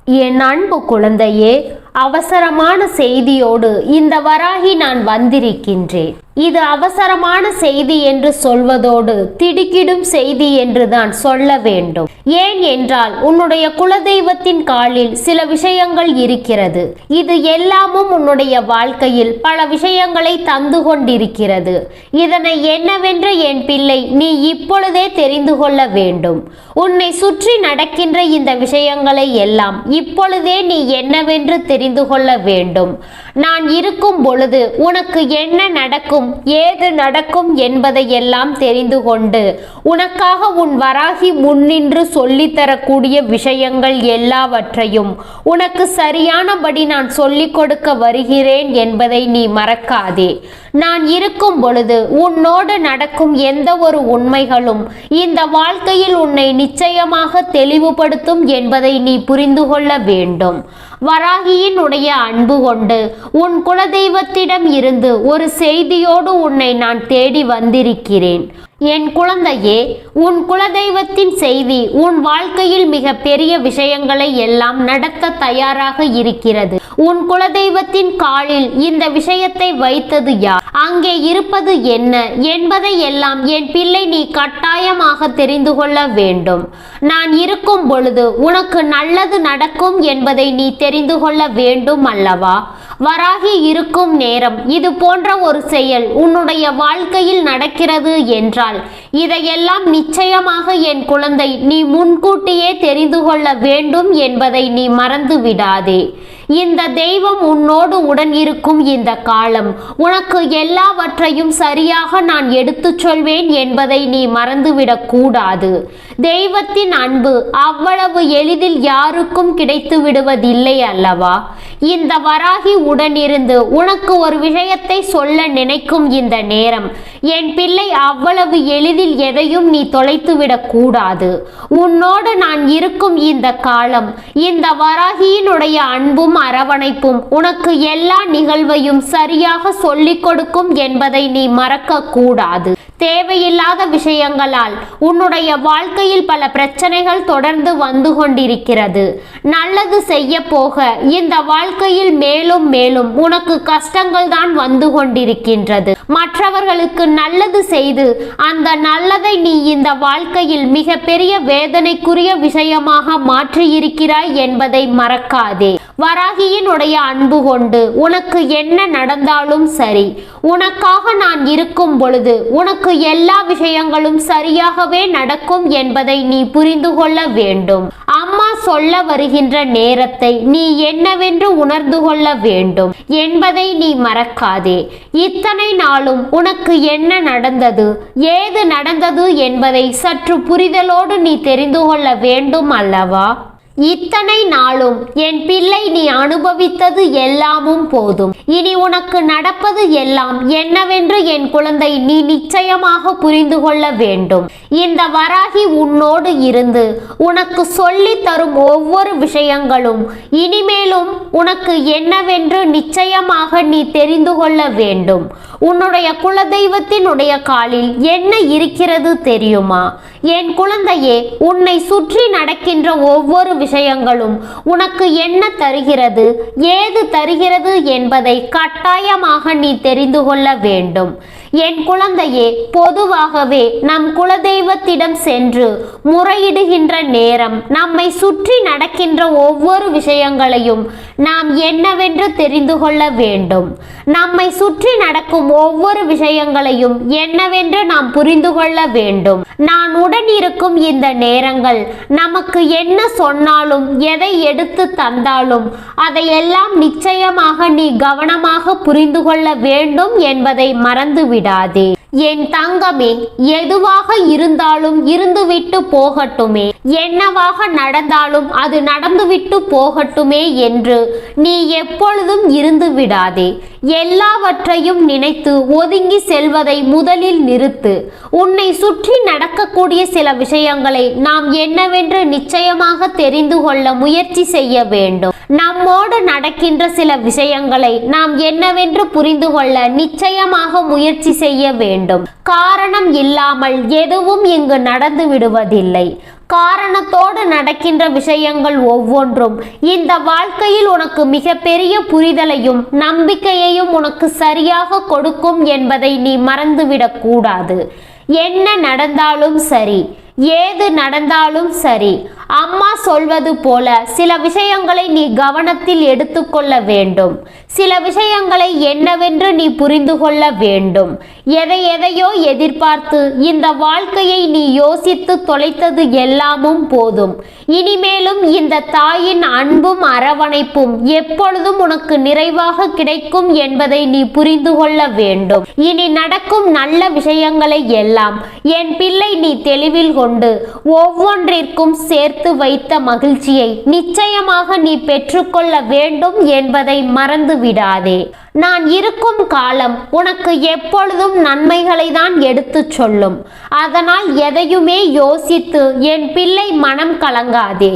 என் அன்பு குழந்தையே, அவசரமான செய்தியோடு இந்த வராகி நான் வந்திருக்கின்றேன். இது அவசரமான செய்தி என்று சொல்வதோடு திடுக்கிடும் செய்தி என்று தான் சொல்ல வேண்டும். ஏன் என்றால் உன்னுடைய குலதெய்வத்தின் காலில் சில விஷயங்கள் இருக்கிறது. இது எல்லாமும் உன்னுடைய வாழ்க்கையில் பல விஷயங்களை தந்து கொண்டிருக்கிறது. இதனை என்னவென்று என் பிள்ளை நீ இப்பொழுதே தெரிந்து கொள்ள வேண்டும். உன்னை சுற்றி நடக்கின்ற இந்த விஷயங்களை எல்லாம் இப்பொழுதே நீ என்னவென்று தெரிந்து கொள்ள வேண்டும். நான் இருக்கும் பொழுது உனக்கு என்ன நடக்கும், ஏது நடக்கும் என்பதையெல்லாம் தெரிந்து கொண்டு உனக்காக உன் வராகி முன்னின்று சொல்லித்தரக்கூடிய விஷயங்கள் எல்லாவற்றையும் உனக்கு சரியானபடி நான் சொல்லிக் கொடுக்க வருகிறேன் என்பதை நீ மறக்காதே. நான் இருக்கும் பொழுது உன்னோடு நடக்கும் எந்த ஒரு உண்மைகளும் இந்த வாழ்க்கையில் உன்னை நிச்சயமாக தெளிவுபடுத்தும் என்பதை நீ புரிந்து கொள்ள வேண்டும். வராகியினுடைய அன்பு கொண்டு உன் குலதெய்வத்திடம் இருந்து ஒரு செய்தியோடு உன்னை நான் தேடி வந்திருக்கிறேன். என் குழந்தையே, உன் குலதெய்வத்தின் செய்தி உன் வாழ்க்கையில் மிக பெரிய விஷயங்களை எல்லாம் நடத்த தயாராக இருக்கிறது. உன் குலதெய்வத்தின் காலில் இந்த விஷயத்தை வைத்தது யார், அங்கே இருப்பது என்ன என்பதை எல்லாம் என் பிள்ளை நீ கட்டாயமாக தெரிந்து கொள்ள வேண்டும். நான் இருக்கும் பொழுது உனக்கு நல்லது நடக்கும் என்பதை நீ தெரிந்து கொள்ள வேண்டும் அல்லவா? வராகி இருக்கும் நேரம் இது போன்ற ஒரு செயல் உன்னுடைய வாழ்க்கையில் நடக்கிறது என்றால் இதையெல்லாம் நிச்சயமாக என் குழந்தை நீ முன்கூட்டியே தெரிந்து கொள்ள வேண்டும் என்பதை நீ மறந்து விடாதே. இந்த தெய்வம் உன்னோடு உடன் இருக்கும் இந்த காலம் உனக்கு எல்லாவற்றையும் சரியாக நான் எடுத்துச் சொல்வேன் என்பதை நீ மறந்துவிடக் கூடாது. தெய்வத்தின் அன்பு அவ்வளவு எளிதில் யாருக்கும் கிடைத்து விடுவதில்லை அல்லவா? இந்த வராகி உடனிருந்து உனக்கு ஒரு விஷயத்தை சொல்ல நினைக்கும் இந்த நேரம் என் பிள்ளை அவ்வளவு எளிதில் எதையும் நீ தொலைத்துவிடக் கூடாது. உன்னோடு நான் இருக்கும் இந்த காலம் இந்த வராகியினுடைய அன்பும் அரவணைப்பும் உனக்கு எல்லா நிகழ்வையும் சரியாக சொல்லிக் கொடுக்கும் என்பதை நீ மறக்க கூடாது. தேவையில்லாத விஷயங்களால் உன்னுடைய வாழ்க்கையில் பல பிரச்சனைகள் தொடர்ந்து வந்து கொண்டிருக்கிறது. நல்லது செய்ய போக இந்த வாழ்க்கையில் மேலும் மேலும் உனக்கு கஷ்டங்கள் தான் வந்து கொண்டிருக்கின்றது. மற்றவர்களுக்கு நல்லது செய்து அந்த நல்லதை நீ இந்த வாழ்க்கையில் மிக பெரிய வேதனைக்குரிய விஷயமாக மாற்றியிருக்கிறாய் என்பதை மறக்காதே. வராகியினுடைய அன்பு கொண்டு உனக்கு என்ன நடந்தாலும் சரி, உனக்காக நான் இருக்கும் பொழுது உனக்கு எல்லா விஷயங்களும் சரியாகவே நடக்கும் என்பதை நீ புரிந்து கொள்ள வேண்டும். அம்மா சொல்ல வருகின்ற நேரத்தை நீ என்னவென்று உணர்ந்து கொள்ள வேண்டும் என்பதை நீ மறக்காதே. இத்தனை நாளும் உனக்கு என்ன நடந்தது, ஏது நடந்தது என்பதை சற்று புரிதலோடு நீ தெரிந்து கொள்ள வேண்டும் அல்லவா? இத்தனை நாளும் என் பிள்ளை நீ அனுபவித்தது எல்லாமும் போதும். இனி உனக்கு நடப்பது எல்லாம் என்னவென்று என் குழந்தை நீ நிச்சயமாக புரிந்து கொள்ள வேண்டும். இந்த வராகி உன்னோடு இருந்து உனக்கு சொல்லி தரும் ஒவ்வொரு விஷயங்களும் இனிமேலும் உனக்கு என்னவென்று நிச்சயமாக நீ தெரிந்து கொள்ள வேண்டும். உன்னுடைய குலதெய்வத்தினுடைய காலில் என்ன இருக்கிறது தெரியுமா? என் குழந்தையே, உன்னை சுற்றி நடக்கின்ற ஒவ்வொரு விஷயங்களும் உனக்கு என்ன தருகிறது, ஏது தருகிறது என்பதை கட்டாயமாக நீ தெரிந்து கொள்ள வேண்டும். என் குழந்தையே, பொதுவாகவே நம் குலதெய்வத்திடம் சென்று முறையிடுகின்ற நேரம் நம்மை சுற்றி நடக்கின்ற ஒவ்வொரு விஷயங்களையும் நாம் என்னவென்று தெரிந்து கொள்ள வேண்டும். நம்மை சுற்றி நடக்கும் ஒவ்வொரு விஷயங்களையும் என்னவென்று நாம் புரிந்து கொள்ள வேண்டும். நான் உடன் இருக்கும் இந்த நேரங்கள் நமக்கு என்ன சொன்னாலும் எதை எடுத்து தந்தாலும் அதையெல்லாம் நிச்சயமாக நீ கவனமாக புரிந்து கொள்ள வேண்டும் என்பதை மறந்துவிடாதே. என் தங்கமே, எதுவாக இருந்தாலும் இருந்துவிட்டு போகட்டுமே, என்னவாக நடந்தாலும் அது நடந்துவிட்டு போகட்டுமே என்று நீ எப்பொழுதும் இருந்து விடாதே. எல்லாவற்றையும் நினைத்து ஒதுங்கி செல்வதை முதலில் நிறுத்து. உன்னை சுற்றி நடக்கக்கூடிய சில விஷயங்களை நாம் என்னவென்று நிச்சயமாக தெரிந்து கொள்ள முயற்சி செய்ய வேண்டும். நம்மோடு நடக்கின்ற சில விஷயங்களை நாம் என்னவென்று புரிந்து கொள்ள நிச்சயமாக முயற்சி செய்ய வேண்டும். காரணம் இல்லாமல் எதுவும் இங்கு நடந்து விடுவதில்லை. காரணத்தோடு நடக்கின்ற விஷயங்கள் ஒவ்வொன்றும் இந்த வாழ்க்கையில் உனக்கு மிகப்பெரிய புரிதலையும் நம்பிக்கையையும் உனக்கு சரியாக கொடுக்கும் என்பதை நீ மறந்துவிடக் கூடாது. என்ன நடந்தாலும் சரி, ஏது நடந்தாலும் சரி, அம்மா சொல்வது போல சில விஷயங்களை நீ கவனத்தில் எடுத்துக்கொள்ள வேண்டும். சில விஷயங்களை என்னவென்று நீ புரிந்து கொள்ள வேண்டும். எதையோ எதிர்பார்த்து இந்த வாழ்க்கையை நீ யோசித்து தொலைத்தது எல்லாமும் போதும். இனிமேலும் இந்த தாயின் அன்பும் அரவணைப்பும் எப்பொழுதும் உனக்கு நிறைவாக கிடைக்கும் என்பதை நீ புரிந்து கொள்ள வேண்டும். இனி நடக்கும் நல்ல விஷயங்களை எல்லாம் என் பிள்ளை நீ தெளிவில் கொண்டு ஒவ்வொன்றிற்கும் சேர்த்து வைத்த மகிழ்ச்சியை நிச்சயமாக நீ பெற்றுக்கொள்ள வேண்டும் என்பதை மறந்து விடாதே. நான் இருக்கும் காலம் உனக்கு எப்பொழுதும் நன்மைகளை தான் எடுத்து சொல்லும். அதனால் எதையுமே யோசித்து என் பிள்ளை மனம் கலங்காதே.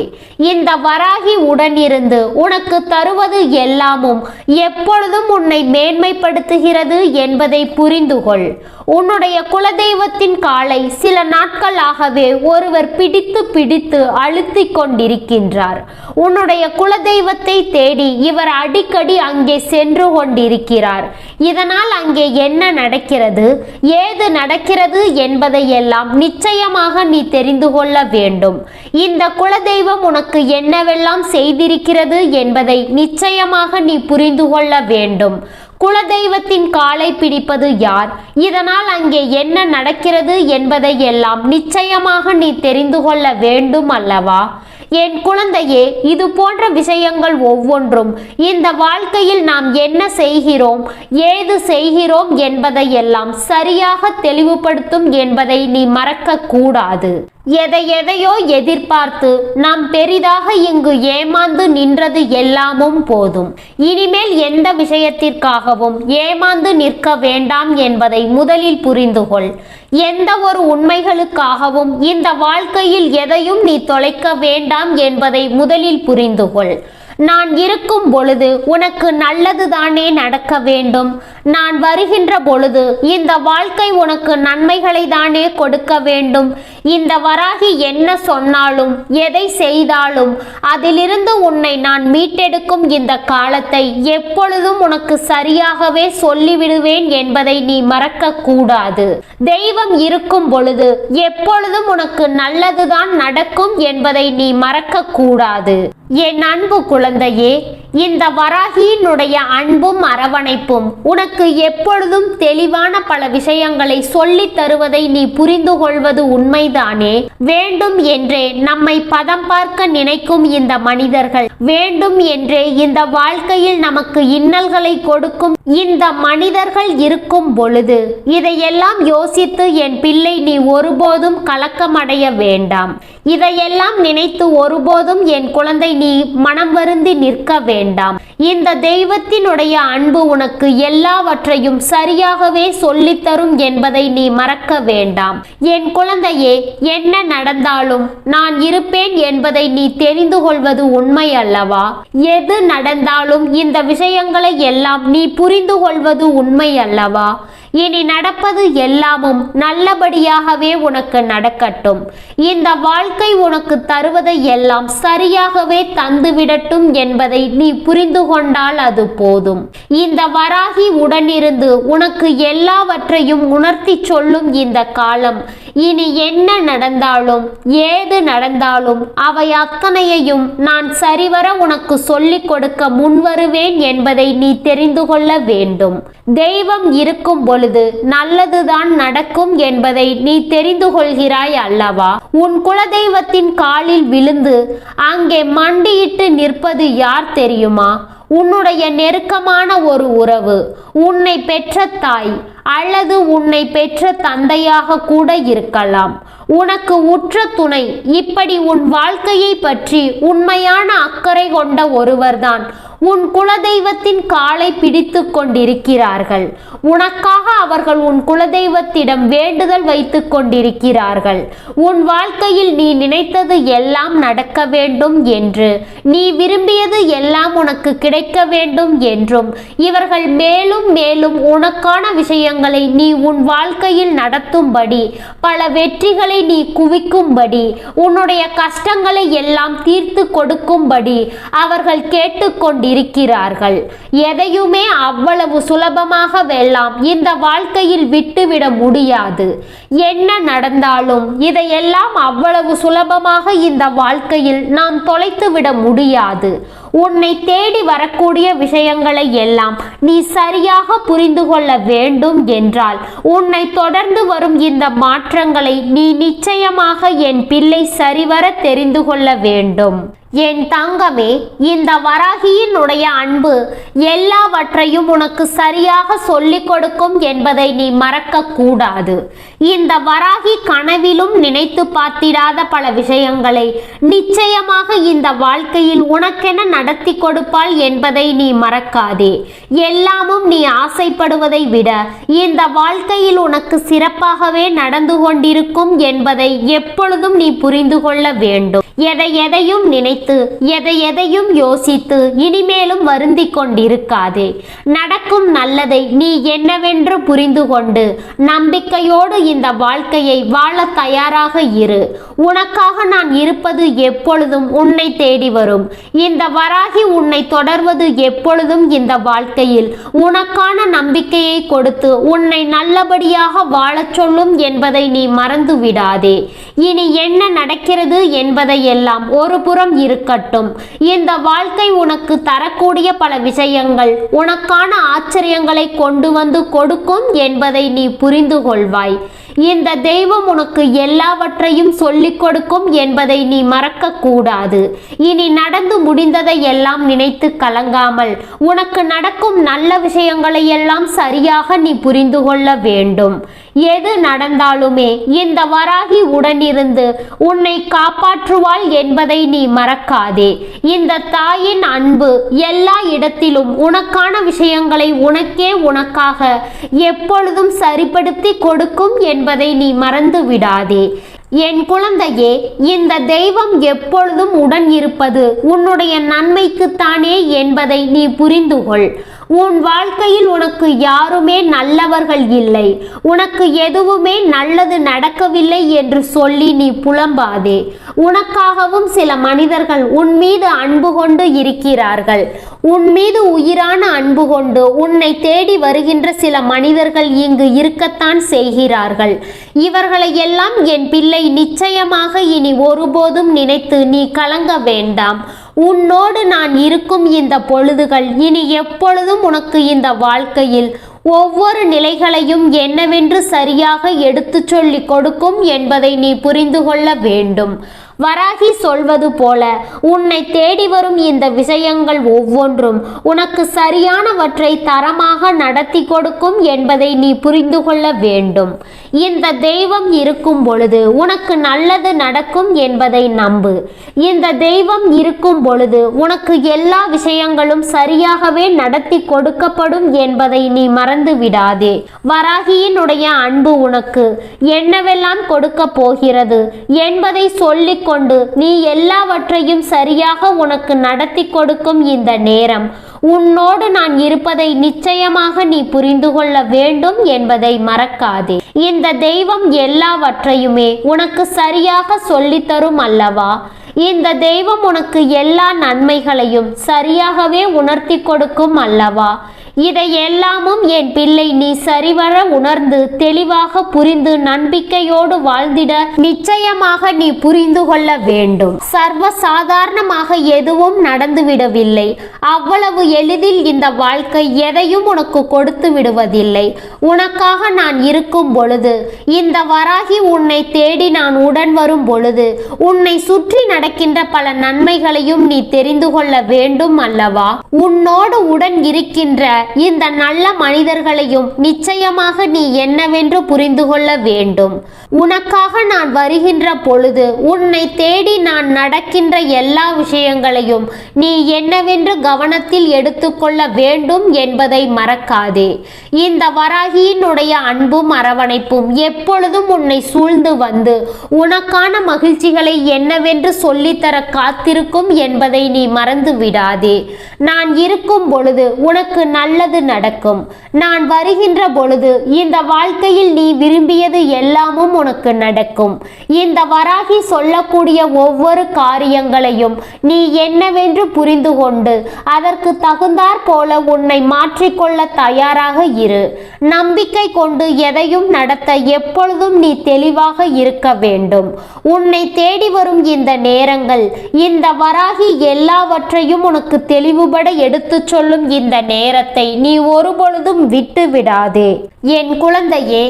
இந்த வராகி உடனிருந்து உனக்கு தருவது எல்லாமும் எப்பொழுதும் உன்னை மேன்மைப்படுத்துகிறது என்பதை புரிந்துகொள். உன்னுடைய குலதெய்வத்தின் காலை சில நாட்களாகவே ஒருவர் பிடித்து அழுத்தி கொண்டிருக்கின்றார். உன்னுடைய குலதெய்வத்தை தேடி இவர் அடிக்கடி அங்கே சென்று கொண்டிருக்கிறார். இதனால் அங்கே என்ன நடக்கிறது, ஏது நடக்கிறது என்பதை எல்லாம் நிச்சயமாக நீ தெரிந்து கொள்ள வேண்டும். இந்த குலதெய்வம் உனக்கு என்னவெல்லாம் செய்திருக்கிறது என்பதை நிச்சயமாக நீ புரிந்து கொள்ள வேண்டும். குலதெய்வத்தின் காலை பிடிப்பது யார், இதனால் அங்கே என்ன நடக்கிறது என்பதை எல்லாம் நிச்சயமாக நீ தெரிந்து கொள்ள வேண்டும் அல்லவா? என் குழந்தையே, இது போன்ற விஷயங்கள் ஒவ்வொன்றும் இந்த வாழ்க்கையில் நாம் என்ன செய்கிறோம், ஏது செய்கிறோம் என்பதை எல்லாம் சரியாக தெளிவுபடுத்தும் என்பதை நீ மறக்க கூடாது. எதையோ எதிர்பார்த்து நாம் பெரிதாக இங்கு ஏமாந்து நின்றது எல்லாமும் போதும். இனிமேல் எந்த விஷயத்திற்காகவும் ஏமாந்து நிற்க வேண்டாம் என்பதை முதலில் புரிந்துகொள். எந்த ஒரு உண்மைகளுக்காகவும் இந்த வாழ்க்கையில் எதையும் நீ தொலைக்க வேண்டாம் என்பதை முதலில் புரிந்துகொள். நான் இருக்கும் பொழுது உனக்கு நல்லதுதானே நடக்க வேண்டும். நான் வருகின்ற பொழுது இந்த வாழ்க்கை உனக்கு நன்மைகளை தானே கொடுக்க வேண்டும். இந்த வராகி என்ன சொன்னாலும் எதை செய்தாலும் அதிலிருந்து உன்னை நான் மீட்டெடுக்கும் இந்த காலத்தை எப்பொழுதும் உனக்கு சரியாகவே சொல்லிவிடுவேன் என்பதை நீ மறக்க கூடாது. தெய்வம் இருக்கும் பொழுது எப்பொழுதும் உனக்கு நல்லதுதான் நடக்கும் என்பதை நீ மறக்க கூடாது. என் அன்பு குழந்தையே, இந்த வராகியினுடைய அன்பும் அரவணைப்பும் உனக்கு எப்பொழுதும் தெளிவான பல விஷயங்களை சொல்லித் தருவதை நீ புரிந்து கொள்வது உண்மைதானே? வேண்டும் என்றே நம்மை பதம் பார்க்க நினைக்கும் இந்த மனிதர்கள், வேண்டும் என்றே இந்த வாழ்க்கையில் நமக்கு இன்னல்களை கொடுக்கும் இந்த மனிதர்கள் இருக்கும் பொழுது இதையெல்லாம் யோசித்து என் பிள்ளை நீ ஒருபோதும் கலக்கமடைய வேண்டாம். இதையெல்லாம் நினைத்து ஒருபோதும் என் குழந்தை நீ மனம் வருந்தி நிற்க வேண்டாம். இந்த தெய்வத்தினுடைய அன்பு உனக்கு எல்லாவற்றையும் சரியாகவே சொல்லித்தரும் என்பதை நீ மறக்க வேண்டாம். என் குழந்தையே, என்ன நடந்தாலும் நான் இருப்பேன் என்பதை நீ தெரிந்து கொள்வது உண்மை அல்லவா? எது நடந்தாலும் இந்த விஷயங்களை எல்லாம் நீ புரிந்து கொள்வது உண்மை அல்லவா? இனி நடப்பது எல்லாமும் நல்லபடியாகவே உனக்கு நடக்கட்டும். இந்த வாழ்க்கை உனக்கு தருவதை எல்லாம் சரியாகவே தந்துவிடட்டும் என்பதை நீ புரிந்து கொண்டால் அது போதும். இந்த வராகி உடனிருந்து உனக்கு எல்லாவற்றையும் உணர்த்தி சொல்லும் இந்த காலம் இனி என்ன நடந்தாலும் ஏது நடந்தாலும் அவை அத்தனையையும் நான் சரிவர உனக்கு சொல்லிக் கொடுக்க முன்வருவேன் என்பதை நீ தெரிந்து கொள்ள வேண்டும். தெய்வம் இருக்கும் பொழுது நல்லதுதான் நடக்கும் என்பதை நீ தெரிந்து கொள்கிறாய் அல்லவா? உன் குலதெய்வத்தின் காலில் விழுந்து அங்கே மண்டியிட்டு நிற்பது யார் தெரியுமா? உன்னுடைய நெருக்கமான ஒரு உறவு, உன்னை பெற்ற தாய் அல்லது உன்னை பெற்ற தந்தையாக கூட இருக்கலாம். உனக்கு உற்ற துணை, இப்படி உன் வாழ்க்கையை பற்றி உண்மையான அக்கறை கொண்ட ஒருவர்தான் உன் குலதெய்வத்தின் காலை பிடித்து கொண்டிருக்கிறார்கள். உனக்காக அவர்கள் உன் குலதெய்வத்திடம் வேண்டுதல் வைத்து கொண்டிருக்கிறார்கள். உன் வாழ்க்கையில் நீ நினைத்தது எல்லாம் நடக்க வேண்டும் என்று, நீ விரும்பியது எல்லாம் உனக்கு கிடைக்க வேண்டும் என்றும் இவர்கள் மேலும் மேலும் உனக்கான விஷயம் விஷயங்களை நீ உன் வாழ்க்கையில் நடத்தும்படி, பல வெற்றிகளை நீ குவிக்கும்படி, உன்னுடைய கஷ்டங்களை எல்லாம் தீர்த்து கொடுக்கும்படி அவர்கள் கேட்டுக்கொண்டிருக்கிறார்கள். எதையுமே அவ்வளவு சுலபமாக வெல்லாம் இந்த வாழ்க்கையில் விட்டுவிட முடியாது. என்ன நடந்தாலும் இதையெல்லாம் அவ்வளவு சுலபமாக இந்த வாழ்க்கையில் நாம் தொலைத்துவிட முடியாது. உன்னை தேடி வரக்கூடிய விஷயங்களை எல்லாம் நீ சரியாக புரிந்து கொள்ள வேண்டும் என்றால், உன்னை தொடர்ந்து வரும் இந்த மாற்றங்களை நீ நிச்சயமாக என் பிள்ளை சரிவர தெரிந்து கொள்ள வேண்டும். என் தங்கமே, இந்த வராகியினுடைய அன்பு எல்லாவற்றையும் உனக்கு சரியாக சொல்லிக் கொடுக்கும் என்பதை நீ மறக்க கூடாது. இந்த வராகி கனவிலும் நினைத்து பார்த்திடாத பல விஷயங்களை நிச்சயமாக இந்த வாழ்க்கையில் உனக்கென நடத்தி கொடுப்பாள் என்பதை நீ மறக்காதே. எல்லாமும் நீ ஆசைப்படுவதை விட இந்த வாழ்க்கையில் உனக்கு சிறப்பாகவே நடந்து கொண்டிருக்கும் என்பதை எப்பொழுதும் நீ புரிந்து கொள்ள வேண்டும். எதையும் நினைத்து எதையும் யோசித்து இனிமேலும் வருந்தி கொண்டிருக்காதே. நடக்கும் நல்லதை நீ என்னவென்று புரிந்து கொண்டு நம்பிக்கையோடு இந்த வாழ்க்கையை வாழ தயாராக இரு. உனக்காக நான் இருப்பது எப்பொழுதும் உன்னை தேடி வரும். இந்த வராகி உன்னை தொடர்வது எப்பொழுதும் இந்த வாழ்க்கையில் உனக்கான நம்பிக்கையை கொடுத்து உன்னை நல்லபடியாக வாழச் சொல்லும் என்பதை நீ மறந்து விடாதே. இனி என்ன நடக்கிறது என்பதை எல்லாம் ஒரு புறம் இருக்கட்டும். இந்த வாழ்க்கை உனக்கு தரக்கூடிய பல விஷயங்கள் உனக்கான ஆச்சரியங்களை கொண்டு வந்து கொடுக்கும் என்பதை நீ புரிந்து கொள்வாய். இந்த தெய்வம் உனக்கு எல்லாவற்றையும் சொல்லிக் கொடுக்கும் என்பதை நீ மறக்க கூடாது. இனி நடந்து முடிந்ததை எல்லாம் நினைத்து கலங்காமல் உனக்கு நடக்கும் நல்ல விஷயங்களை எல்லாம் சரியாக நீ புரிந்து கொள்ள வேண்டும். எது நடந்தாலுமே இந்த வராகி உடனிருந்து உன்னை காப்பாற்றுவாள் என்பதை நீ மறக்காதே. இந்த தாயின் அன்பு எல்லா இடத்திலும் உனக்கான விஷயங்களை உனக்காக எப்பொழுதும் சரிப்படுத்தி கொடுக்கும் என்பதை நீ மறந்து விடாதே. என் குழந்தையே, இந்த தெய்வம் எப்பொழுதும் உடன் இருப்பது உன்னுடைய நன்மைக்குத்தானே என்பதை நீ புரிந்து கொள். உன் வாழ்க்கையில் உனக்கு யாருமே நல்லவர்கள் இல்லை, உனக்கு எதுவுமே நல்லது நடக்கவில்லை என்று சொல்லி நீ புலம்பாதே. உனக்காகவும் சில மனிதர்கள் உன் மீது அன்பு கொண்டு இருக்கிறார்கள். உன் மீது உயிரான அன்பு கொண்டு உன்னை தேடி வருகின்ற சில மனிதர்கள் இங்கு இருக்கத்தான் செய்கிறார்கள். இவர்களை எல்லாம் என் பிள்ளை நிச்சயமாக இனி ஒருபோதும் நினைத்து நீ கலங்க வேண்டாம். உன்னோடு நான் இருக்கும் இந்த பொழுதுகள் இனி எப்பொழுதும் உனக்கு இந்த வாழ்க்கையில் ஒவ்வொரு நிலைகளையும் என்னவென்று சரியாக எடுத்துச் சொல்லி கொடுக்கும் என்பதை நீ புரிந்து கொள்ள வேண்டும். வராகி சொல்வது போல உன்னை தேடி வரும் இந்த விஷயங்கள் ஒவ்வொன்றும் உனக்கு சரியானவற்றை தரமாக நடத்தி கொடுக்கும் என்பதை நீ புரிந்து கொள்ள வேண்டும். இந்த தெய்வம் இருக்கும் பொழுது உனக்கு நல்லது நடக்கும் என்பதை நம்பு. இந்த தெய்வம் இருக்கும் பொழுது உனக்கு எல்லா விஷயங்களும் சரியாகவே நடத்தி கொடுக்கப்படும் என்பதை நீ மறந்து விடாதே. வராகியினுடைய அன்பு உனக்கு என்னவெல்லாம் கொடுக்க போகிறது என்பதை சொல்லிக் கொண்டு நீ எல்லாவற்றையும் சரியாக உனக்கு நடத்தி கொடுக்கும் இந்த நேரம் உன்னோடு நான் இருப்பதை நிச்சயமாக நீ புரிந்து கொள்ள வேண்டும் என்பதை மறக்காதே. இந்த தெய்வம் எல்லாவற்றையுமே உனக்கு சரியாக சொல்லித்தரும் அல்லவா? இந்த தெய்வம் உனக்கு எல்லா நன்மைகளையும் சரியாகவே உணர்த்தி கொடுக்கும் அல்லவா? இதை எல்லாமும் என் பிள்ளை நீ சரிவர உணர்ந்து தெளிவாக புரிந்து நம்பிக்கையோடு வாழ்ந்திட நிச்சயமாக நீ புரிந்து கொள்ள வேண்டும். சர்வ சாதாரணமாக எதுவும் நடந்துவிடவில்லை. அவ்வளவு எளிதில் இந்த வாழ்க்கை எதையும் உனக்கு கொடுத்து விடுவதில்லை. உனக்காக நான் இருக்கும் பொழுது, இந்த வராகி உன்னை தேடி நான் உடன் வரும் பொழுது உன்னை சுற்றி நடக்கின்ற பல நன்மைகளையும் நீ தெரிந்து கொள்ள வேண்டும் அல்லவா? உன்னோடு உடன் இருக்கின்ற இந்த நல்ல மனிதர்களையும் நிச்சயமாக நீ என்னவென்று புரிந்து கொள்ள வேண்டும். உனக்காக நான் வருகின்ற பொழுது உன்னை தேடி நான் நடக்கின்ற எல்லா விஷயங்களையும் நீ என்னவென்று கவனத்தில் எடுத்துக்கொள்ள வேண்டும் என்பதை மறக்காதே. இந்த வராகியினுடைய அன்பும் அரவணைப்பும் எப்பொழுதும் உன்னை சூழ்ந்து வந்து உனக்கான மகிழ்ச்சிகளை என்னவென்று சொல்லித்தர காத்திருக்கும் என்பதை நீ மறந்து விடாதே. நான் இருக்கும் பொழுது உனக்கு நல்ல நல்லது நடக்கும். நான் வருகின்ற பொழுது இந்த வாழ்க்கையில் நீ விரும்பியது எல்லாமும் உனக்கு நடக்கும். இந்த வராகி சொல்லக்கூடிய ஒவ்வொரு காரியங்களையும் நீ என்னவென்று புரிந்து கொண்டு அதற்கு தகுந்தாற் போல உன்னை மாற்றிக்கொள்ள தயாராக இரு. நம்பிக்கை கொண்டு எதையும் நடத்த எப்பொழுதும் நீ தெளிவாக இருக்க வேண்டும். உன்னை தேடி வரும் இந்த நேரங்கள், இந்த வராகி எல்லாவற்றையும் உனக்கு தெளிவுபட எடுத்துச் சொல்லும் இந்த நேரத்தை நீ ஒருபொழுதும் விட்டு விடாதே. என் குழந்தையே,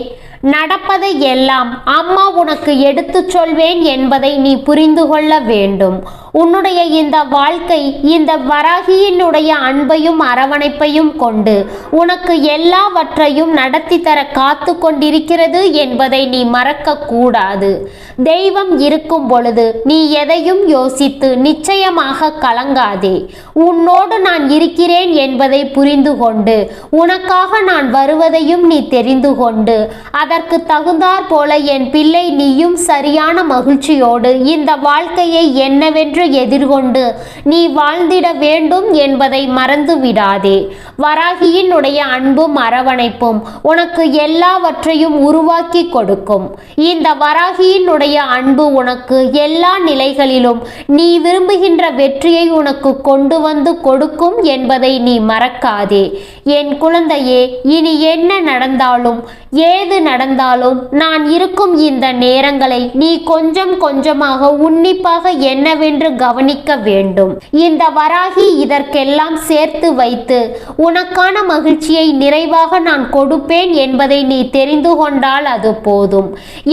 நடப்பதை எல்லாம் அம்மா உனக்கு எடுத்துச் சொல்வேன் என்பதை நீ புரிந்து கொள்ள வேண்டும். உன்னுடைய இந்த வாழ்க்கை இந்த வராகியினுடைய அன்பையும் அரவணைப்பையும் கொண்டு உனக்கு எல்லாவற்றையும் நடத்தி தர காத்து கொண்டிருக்கிறது என்பதை நீ மறக்க கூடாது. தெய்வம் இருக்கும் பொழுது நீ எதையும் யோசித்து நிச்சயமாக கலங்காதே. உன்னோடு நான் இருக்கிறேன் என்பதை புரிந்து கொண்டு உனக்காக நான் வருவதையும் நீ தெரிந்து கொண்டு அதற்கு தகுந்தாற் போல என் பிள்ளை நீயும் சரியான மகிழ்ச்சியோடு இந்த வாழ்க்கையை என்னவென்று எதிர்கொண்டு நீ வாழ்ந்திட வேண்டும் என்பதை மறந்து விடாதே. வராகியினுடைய அன்பும் அரவணைப்பும் உனக்கு எல்லாவற்றையும் உருவாக்கி கொடுக்கும். இந்த வராகியினுடைய அன்பு உனக்கு எல்லா நிலைகளிலும் நீ விரும்புகின்ற வெற்றியை உனக்கு கொண்டு வந்து கொடுக்கும் என்பதை நீ மறக்காதே. என் குழந்தையே, இனி என்ன நடந்தாலும் ஏது நடந்தாலும் நான் இருக்கும் இந்த நேரங்களை நீ கொஞ்சம் கொஞ்சமாக உன்னிப்பாக என்னவென்று கவனிக்க வேண்டும். இந்த வராகி இதற்கெல்லாம் சேர்த்து வைத்து உனக்கான மகிழ்ச்சியை நிறைவாக நான் கொடுப்பேன் என்பதை நீ தெரிந்து கொண்டால் அது போதும்.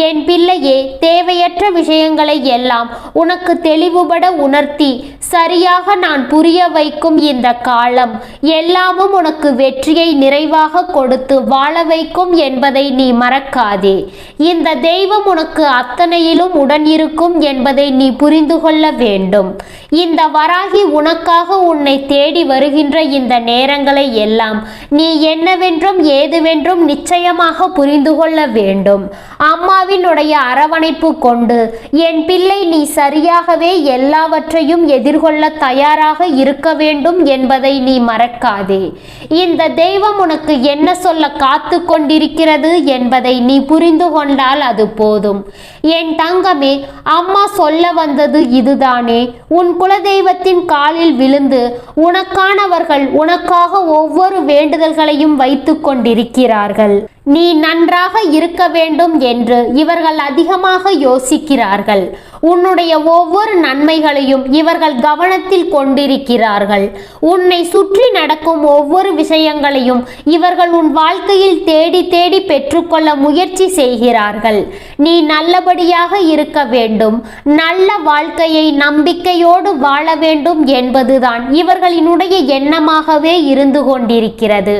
என் பிள்ளையே, தேவையற்ற விஷயங்களை எல்லாம் உனக்கு தெளிவுபட உணர்த்தி சரியாக நான் புரிய வைக்கும் இந்த காலம் எல்லாமும் உனக்கு வெற்றியை நிறைவாக கொடுத்து வாழ வைக்கும் என்பதை நீ மறக்காதே. இந்த தெய்வம் உனக்கு அத்தனையிலும் உடன் இருக்கும் என்பதை நீ புரிந்து கொள்ள வேண்டும். இந்த வராகி உனக்காக உன்னை தேடி வருகின்ற இந்த நேரங்களை எல்லாம் நீ என்னவென்றும் ஏதுவென்றும் நிச்சயமாக புரிந்து கொள்ள வேண்டும். அம்மாவினுடைய அரவணைப்பு கொண்டு என் பிள்ளை நீ சரியாகவே எல்லாவற்றையும் எதிர்கொள்ள தயாராக இருக்க வேண்டும் என்பதை நீ மறக்காதே. இந்த தெய்வம் உனக்கு என்ன சொல்ல காத்து கொண்டிருக்கிறது என்பதை நீ புரிந்து கொண்டால் அது போதும். என் தங்கமே, அம்மா சொல்ல வந்தது இதுதானே. உன் குலதெய்வத்தின் காலில் விழுந்து உனக்கானவர்கள் உனக்காக ஒவ்வொரு வேண்டுதல்களையும் வைத்து கொண்டிருக்கிறார்கள். நீ நன்றாக இருக்க வேண்டும் என்று இவர்கள் அதிகமாக யோசிக்கிறார்கள். உன்னுடைய ஒவ்வொரு நன்மைகளையும் இவர்கள் கவனத்தில் கொண்டிருக்கிறார்கள். உன்னை சுற்றி நடக்கும் ஒவ்வொரு விஷயங்களையும் இவர்கள் உன் வாழ்க்கையில் தேடி தேடி பெற்றுக்கொள்ள முயற்சி செய்கிறார்கள். நீ நல்லபடியாக இருக்க வேண்டும், நல்ல வாழ்க்கையை நம்பிக்கையோடு வாழ வேண்டும் என்பதுதான் இவர்களினுடைய எண்ணமாகவே இருந்து கொண்டிருக்கிறது.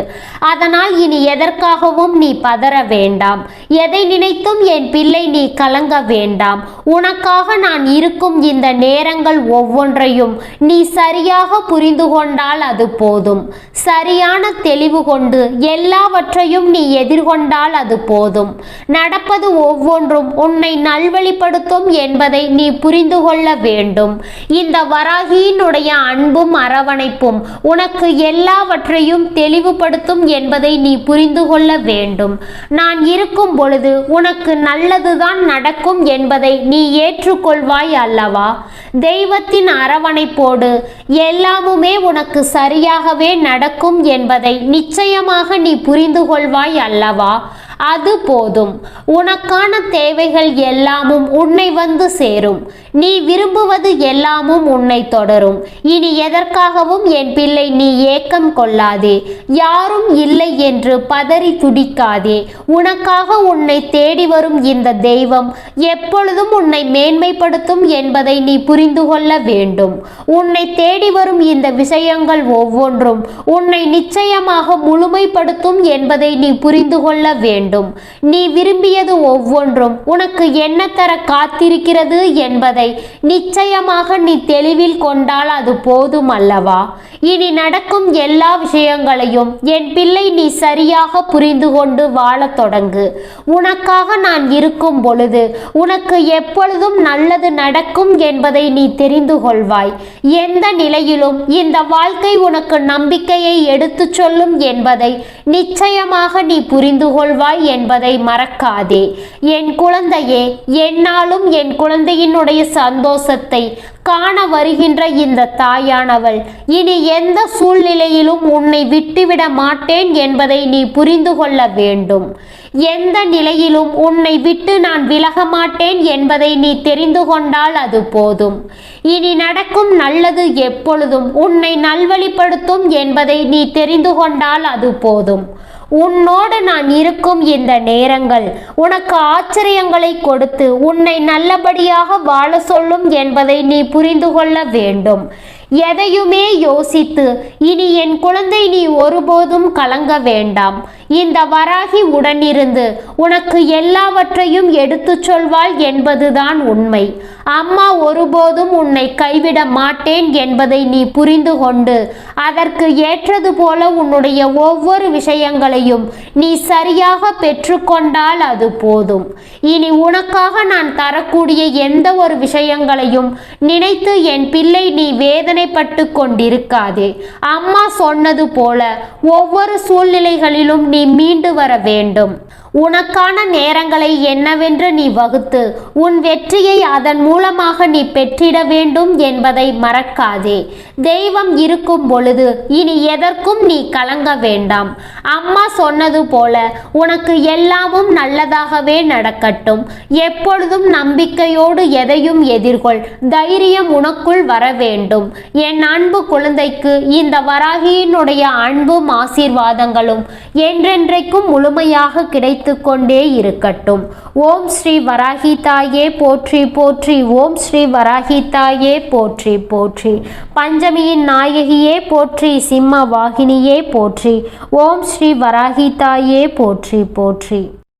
அதனால் இனி எதற்காகவும் நீ பதற வேண்டாம். எதை நினைத்தும் என் பிள்ளை நீ கலங்க வேண்டாம். உனக்காக நான் இருக்கும் இந்த நேரங்கள் ஒவ்வொன்றையும் நீ சரியாக புரிந்து கொண்டால் அது போதும். சரியான தெளிவு கொண்டு எல்லாவற்றையும் நீ எதிர்கொண்டால் அது போதும். நடப்பது ஒவ்வொன்றும் உன்னை நல்வழிப்படுத்தும் என்பதை நீ புரிந்து கொள்ள வேண்டும். இந்த வராகியினுடைய அன்பும் அரவணைப்பும் உனக்கு எல்லாவற்றையும் தெளிவுபடுத்தும் என்பதை நீ புரிந்து கொள்ள வேண்டும். நான் இருக்கும் பொழுது உனக்கு நல்லதுதான் நடக்கும் என்பதை நீ ஏற்றுக்கொள்வாய் அல்லவா? தெய்வத்தின் அரவணைப்போடு எல்லாமுமே உனக்கு சரியாகவே நடக்கும் என்பதை நிச்சயமாக நீ புரிந்து கொள்வாய் அல்லவா? அது போதும். உனக்கான தேவைகள் எல்லாமும் உன்னை வந்து சேரும். நீ விரும்புவது எல்லாமும் உன்னை தொடரும். இனி எதற்காகவும் என் பிள்ளை நீ ஏக்கம் கொள்ளாதே. யாரும் இல்லை என்று பதறி துடிக்காதே. உனக்காக உன்னை தேடி வரும் இந்த தெய்வம் எப்பொழுதும் உன்னை மேன்மைப்படுத்தும் என்பதை நீ புரிந்து கொள்ள வேண்டும். உன்னை தேடி வரும் இந்த விஷயங்கள் ஒவ்வொன்றும் உன்னை நிச்சயமாக முழுமைப்படுத்தும் என்பதை நீ புரிந்து கொள்ள வேண்டும். வேண்டும். நீ விரும்பியது ஒவ்வொன்றும் உனக்கு என்ன தர காத்திருக்கிறது என்பதை நிச்சயமாக நீ தெளிவில் கொண்டால் அது போதும் அல்லவா? இனி நடக்கும் எல்லா விஷயங்களையும் என் பிள்ளை நீ சரியாக புரிந்து கொண்டு வாழத் தொடங்கு. உனக்காக நான் இருக்கும் பொழுது உனக்கு எப்பொழுதும் நல்லது நடக்கும் என்பதை நீ தெரிந்து கொள்வாய். எந்த நிலையிலும் இந்த வாழ்க்கை உனக்கு நம்பிக்கையை எடுத்துச் சொல்லும் என்பதை நிச்சயமாக நீ புரிந்து கொள்வாய் என்பதை மறக்காதே. என் குழந்தையே, என்னாலும் என் குழந்தையினுடைய சந்தோஷத்தை காண வருகின்ற இந்த தாயானவள் இனி எந்த சூழ்நிலையிலும் உன்னை விட்டுவிட மாட்டேன் என்பதை நீ புரிந்து கொள்ள வேண்டும். எந்த நிலையிலும் உன்னை விட்டு நான் விலக மாட்டேன் என்பதை நீ தெரிந்து கொண்டால் அது போதும். இனி நடக்கும் நல்லது எப்பொழுதும் உன்னை நல்வழிப்படுத்தும் என்பதை நீ தெரிந்து கொண்டால் அது போதும். உன்னோடு நான் இருக்கும் இந்த நேரங்கள் உனக்கு ஆச்சரியங்களை கொடுத்து உன்னை நல்லபடியாக வாழ சொல்லும் என்பதை நீ புரிந்து கொள்ள வேண்டும். எதையுமே யோசித்து இனி என் குழந்தை நீ ஒருபோதும் கலங்க வேண்டாம். இந்த வராகி உடனிருந்து உனக்கு எல்லாவற்றையும் எடுத்துச் சொல்வாள் என்பதுதான் உண்மை. அம்மா ஒருபோதும் உன்னை கைவிட மாட்டேன் என்பதை நீ புரிந்து கொண்டு அதற்கு ஏற்றது போல உன்னுடைய ஒவ்வொரு விஷயங்களையும் நீ சரியாக பெற்றுக்கொண்டால் அது போதும். இனி உனக்காக நான் தரக்கூடிய எந்த ஒரு விஷயங்களையும் நினைத்து என் பிள்ளை நீ வேதனைப்பட்டு கொண்டிருக்காதே. அம்மா சொன்னது போல ஒவ்வொரு சூழ்நிலைகளிலும் நீ மீண்டு வர வேண்டும். உனக்கான நேரங்களை என்னவென்று நீ வகுத்து உன் வெற்றியை அதன் மூலமாக நீ பெற்றிட வேண்டும் என்பதை மறக்காதே. தெய்வம் இருக்கும் பொழுது இனி எதற்கும் நீ கலங்க வேண்டாம். அம்மா சொன்னது போல உனக்கு எல்லாமும் நல்லதாகவே நடக்கட்டும். எப்பொழுதும் நம்பிக்கையோடு எதையும் எதிர்கொள். தைரியம் உனக்குள் வர வேண்டும். என் அன்பு குழந்தைக்கு இந்த வராகியினுடைய அன்பும் ஆசீர்வாதங்களும் என்றென்றைக்கும் முழுமையாக கிடைத்து கொண்டே இருக்கட்டும். ஓம் ஸ்ரீ வராகி தாயே போற்றி போற்றி. ஓம் ஸ்ரீ வராகி தாயே போற்றி போற்றி. பஞ்சமியின் நாயகியே போற்றி. சிம்ம வாகினியே போற்றி. ஓம் ஸ்ரீ வராகி தாயே போற்றி போற்றி.